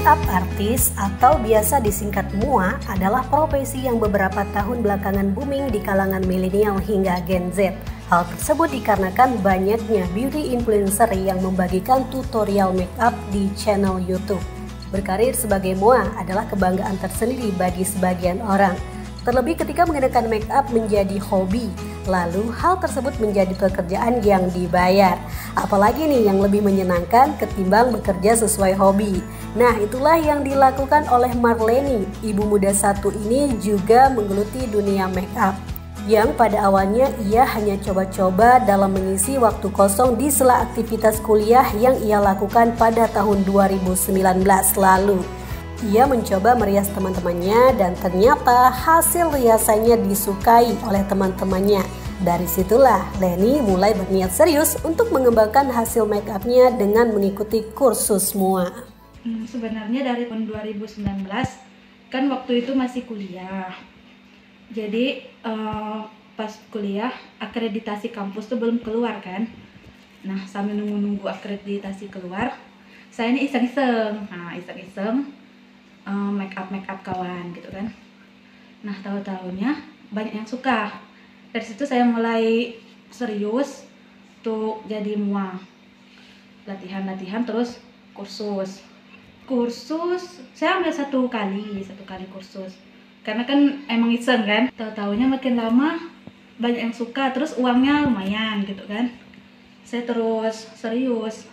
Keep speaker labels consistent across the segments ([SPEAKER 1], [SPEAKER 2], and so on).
[SPEAKER 1] Makeup artist atau biasa disingkat MUA adalah profesi yang beberapa tahun belakangan booming di kalangan milenial hingga Gen Z. Hal tersebut dikarenakan banyaknya beauty influencer yang membagikan tutorial makeup di channel YouTube. Berkarir sebagai MUA adalah kebanggaan tersendiri bagi sebagian orang. Terlebih ketika menggunakan makeup menjadi hobi, lalu hal tersebut menjadi pekerjaan yang dibayar. Apalagi nih yang lebih menyenangkan ketimbang bekerja sesuai hobi. Nah, itulah yang dilakukan oleh Marleni. Ibu muda satu ini juga menggeluti dunia makeup, yang pada awalnya ia hanya coba-coba dalam mengisi waktu kosong di sela aktivitas kuliah yang ia lakukan pada tahun 2019 lalu. Ia mencoba merias teman-temannya dan ternyata hasil riasannya disukai oleh teman-temannya. Dari situlah Leni mulai berniat serius untuk mengembangkan hasil make upnya dengan mengikuti kursus MUA.
[SPEAKER 2] Sebenarnya dari tahun 2019 kan waktu itu masih kuliah. Jadi pas kuliah akreditasi kampus tuh belum keluar kan. Nah, sambil nunggu akreditasi keluar, saya ini iseng-iseng. Make up kawan gitu kan. Nah, tahu-tahunya banyak yang suka. Dari situ saya mulai serius untuk jadi MUA. Latihan terus kursus saya ambil satu kali kursus. Karena kan emang iseng kan. Tahu-tahunya makin lama banyak yang suka, terus uangnya lumayan gitu kan. Saya terus serius.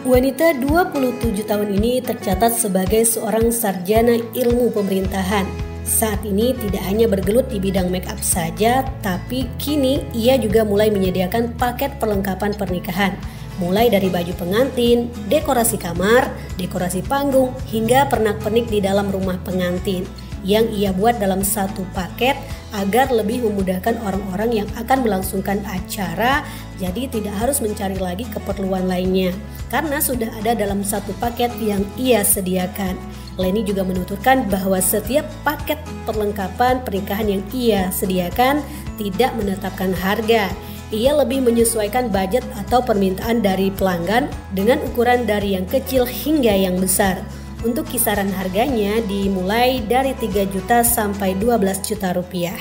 [SPEAKER 1] Wanita 27 tahun ini tercatat sebagai seorang sarjana ilmu pemerintahan. Saat ini tidak hanya bergelut di bidang make up saja, tapi kini ia juga mulai menyediakan paket perlengkapan pernikahan. Mulai dari baju pengantin, dekorasi kamar, dekorasi panggung, hingga pernak-pernik di dalam rumah pengantin yang ia buat dalam satu paket agar lebih memudahkan orang-orang yang akan melangsungkan acara, jadi tidak harus mencari lagi keperluan lainnya karena sudah ada dalam satu paket yang ia sediakan. Leni juga menuturkan bahwa setiap paket perlengkapan pernikahan yang ia sediakan tidak menetapkan harga. Ia lebih menyesuaikan budget atau permintaan dari pelanggan dengan ukuran dari yang kecil hingga yang besar. Untuk kisaran harganya dimulai dari 3 juta sampai 12 juta rupiah.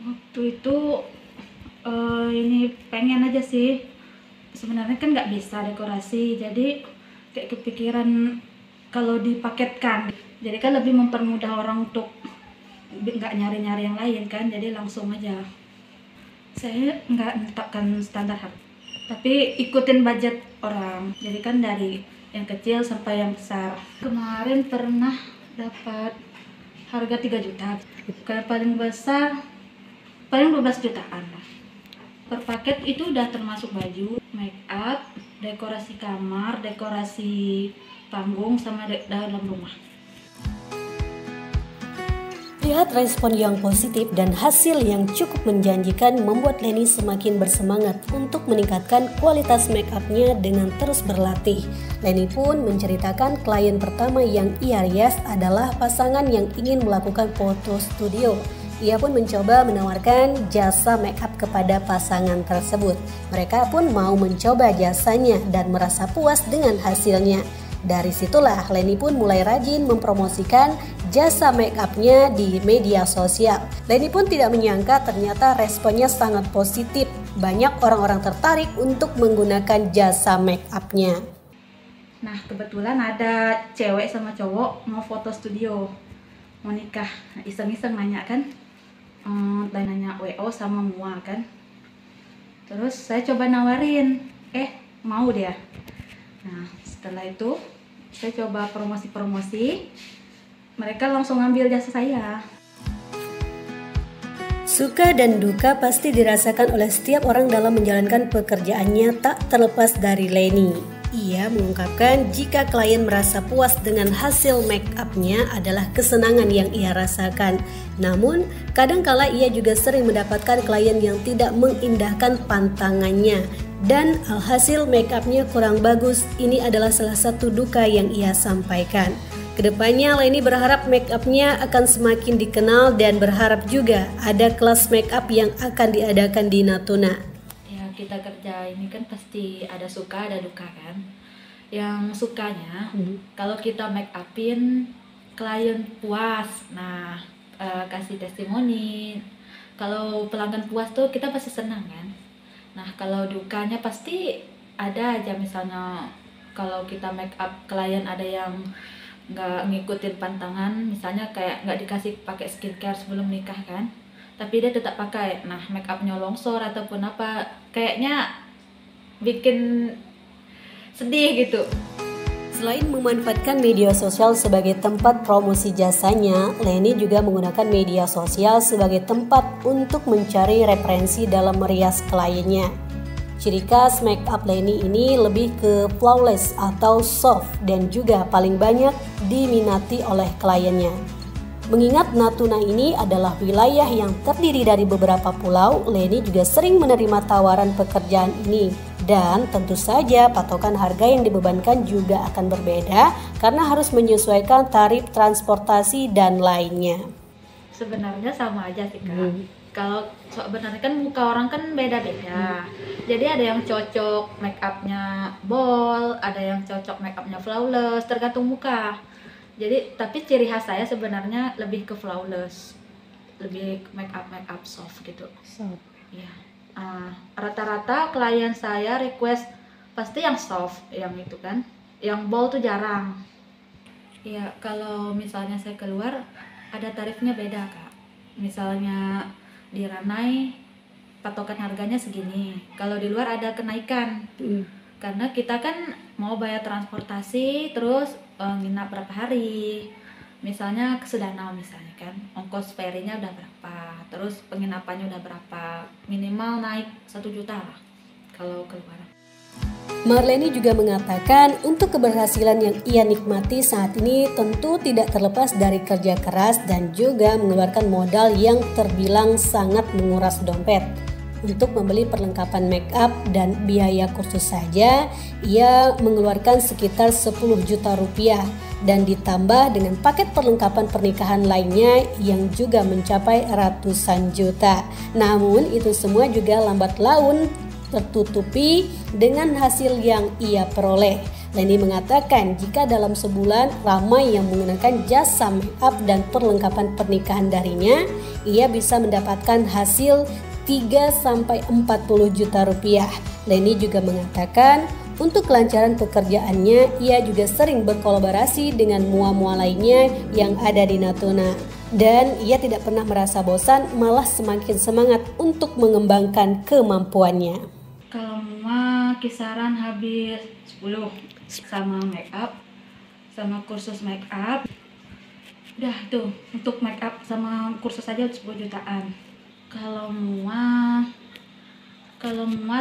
[SPEAKER 2] Waktu itu ini pengen aja sih. Sebenarnya kan nggak bisa dekorasi, jadi kayak kepikiran kalau dipaketkan. Jadi kan lebih mempermudah orang untuk nggak nyari-nyari yang lain kan, jadi langsung aja. Saya nggak menetapkan standar harga, tapi ikutin budget orang. Jadi kan dari yang kecil sampai yang besar. Kemarin pernah dapat harga 3 juta. Kalau paling besar paling 12 jutaan lah. Per paket itu udah termasuk baju, make up, dekorasi kamar, dekorasi panggung, sama dalam rumah.
[SPEAKER 1] Lihat respon yang positif dan hasil yang cukup menjanjikan membuat Leni semakin bersemangat untuk meningkatkan kualitas make up-nya dengan terus berlatih. Leni pun menceritakan klien pertama yang ia rias adalah pasangan yang ingin melakukan foto studio. Ia pun mencoba menawarkan jasa make up kepada pasangan tersebut. Mereka pun mau mencoba jasanya dan merasa puas dengan hasilnya. Dari situlah Leni pun mulai rajin mempromosikan jasa make up-nya di media sosial. Leni pun tidak menyangka ternyata responnya sangat positif. Banyak orang-orang tertarik untuk menggunakan jasa make up-nya.
[SPEAKER 2] Nah, kebetulan ada cewek sama cowok mau foto studio, mau nikah. Nah, iseng-iseng nanya kan, nanya WO sama MUA kan. Terus saya coba nawarin, mau dia. Nah, setelah itu saya coba promosi, mereka langsung ngambil jasa saya.
[SPEAKER 1] Suka dan duka pasti dirasakan oleh setiap orang dalam menjalankan pekerjaannya, tak terlepas dari Leni. Ia mengungkapkan jika klien merasa puas dengan hasil make up-nya adalah kesenangan yang ia rasakan. Namun, kadangkala ia juga sering mendapatkan klien yang tidak mengindahkan pantangannya. Dan hasil make up-nya kurang bagus. Ini adalah salah satu duka yang ia sampaikan. Kedepannya Leni berharap make up-nya akan semakin dikenal dan berharap juga ada kelas make up yang akan diadakan di Natuna.
[SPEAKER 2] Ya, kita kerja ini kan pasti ada suka ada duka kan. Yang sukanya kalau kita make upin klien puas, nah kasih testimoni, kalau pelanggan puas tuh kita pasti senang kan. Nah kalau dukanya pasti ada aja, misalnya kalau kita make up klien ada yang nggak ngikutin pantangan, misalnya kayak nggak dikasih pakai skincare sebelum nikah kan, tapi dia tetap pakai, nah make upnya longsor ataupun apa, kayaknya bikin sedih gitu.
[SPEAKER 1] Selain memanfaatkan media sosial sebagai tempat promosi jasanya, Leni juga menggunakan media sosial sebagai tempat untuk mencari referensi dalam merias kliennya. Ciri khas make up Leni ini lebih ke flawless atau soft dan juga paling banyak diminati oleh kliennya. Mengingat Natuna ini adalah wilayah yang terdiri dari beberapa pulau, Leni juga sering menerima tawaran pekerjaan ini. Dan tentu saja patokan harga yang dibebankan juga akan berbeda karena harus menyesuaikan tarif transportasi dan lainnya.
[SPEAKER 2] Sebenarnya sama aja sih Kak. Kalau sebenarnya kan muka orang kan beda-beda. Jadi ada yang cocok make upnya bold, ada yang cocok make upnya flawless, tergantung muka. Jadi tapi ciri khas saya sebenarnya lebih ke flawless, lebih make up soft gitu.
[SPEAKER 1] Soft.
[SPEAKER 2] Iya. Rata-rata klien saya request pasti yang soft, yang itu kan, yang bold tuh jarang. Iya, kalau misalnya saya keluar ada tarifnya beda Kak. Misalnya di Ranai patokan harganya segini, kalau di luar ada kenaikan. Karena kita kan mau bayar transportasi, terus nginap berapa hari. Misalnya ke Sudanau misalnya kan, ongkos ferinya udah berapa, terus penginapannya udah berapa, minimal naik 1 juta lah kalau keluar.
[SPEAKER 1] Marleni juga mengatakan untuk keberhasilan yang ia nikmati saat ini tentu tidak terlepas dari kerja keras dan juga mengeluarkan modal yang terbilang sangat menguras dompet. Untuk membeli perlengkapan make up dan biaya kursus saja, ia mengeluarkan sekitar 10 juta rupiah dan ditambah dengan paket perlengkapan pernikahan lainnya yang juga mencapai ratusan juta. Namun itu semua juga lambat laun tertutupi dengan hasil yang ia peroleh. Leni mengatakan jika dalam sebulan ramai yang menggunakan jasa make up dan perlengkapan pernikahan darinya, ia bisa mendapatkan hasil 3-40 juta rupiah. Leni juga mengatakan untuk kelancaran pekerjaannya ia juga sering berkolaborasi dengan mua-mua lainnya yang ada di Natuna. Dan ia tidak pernah merasa bosan, malah semakin semangat untuk mengembangkan kemampuannya.
[SPEAKER 2] Kalau mua kisaran habis 10 sama make up, sama kursus make up. Udah tuh, untuk make up sama kursus aja 10 jutaan. Kalau mua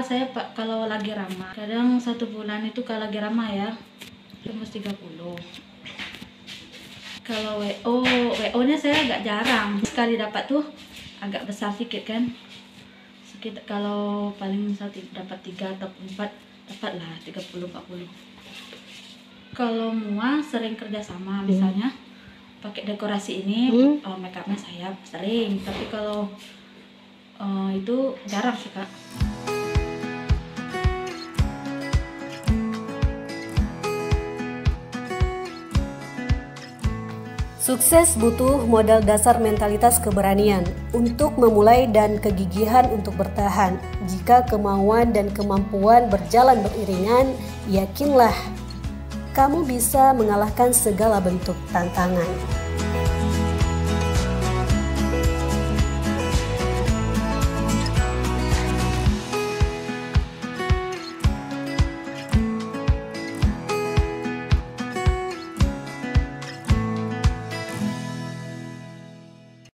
[SPEAKER 2] saya kalau lagi ramah, kadang 1 bulan itu kalau lagi ramah ya tembus 30. Kalau WO nya saya agak jarang, sekali dapat tuh agak besar sedikit kan, sedikit. Kalau paling misal dapat 3 atau 4 dapat lah 30-40. Kalau mua sering kerjasama, misalnya pakai dekorasi ini make upnya saya sering, tapi kalau itu jarang sih Kak.
[SPEAKER 1] Sukses butuh modal dasar mentalitas keberanian untuk memulai dan kegigihan untuk bertahan. Jika kemauan dan kemampuan berjalan beriringan, yakinlah kamu bisa mengalahkan segala bentuk tantangan.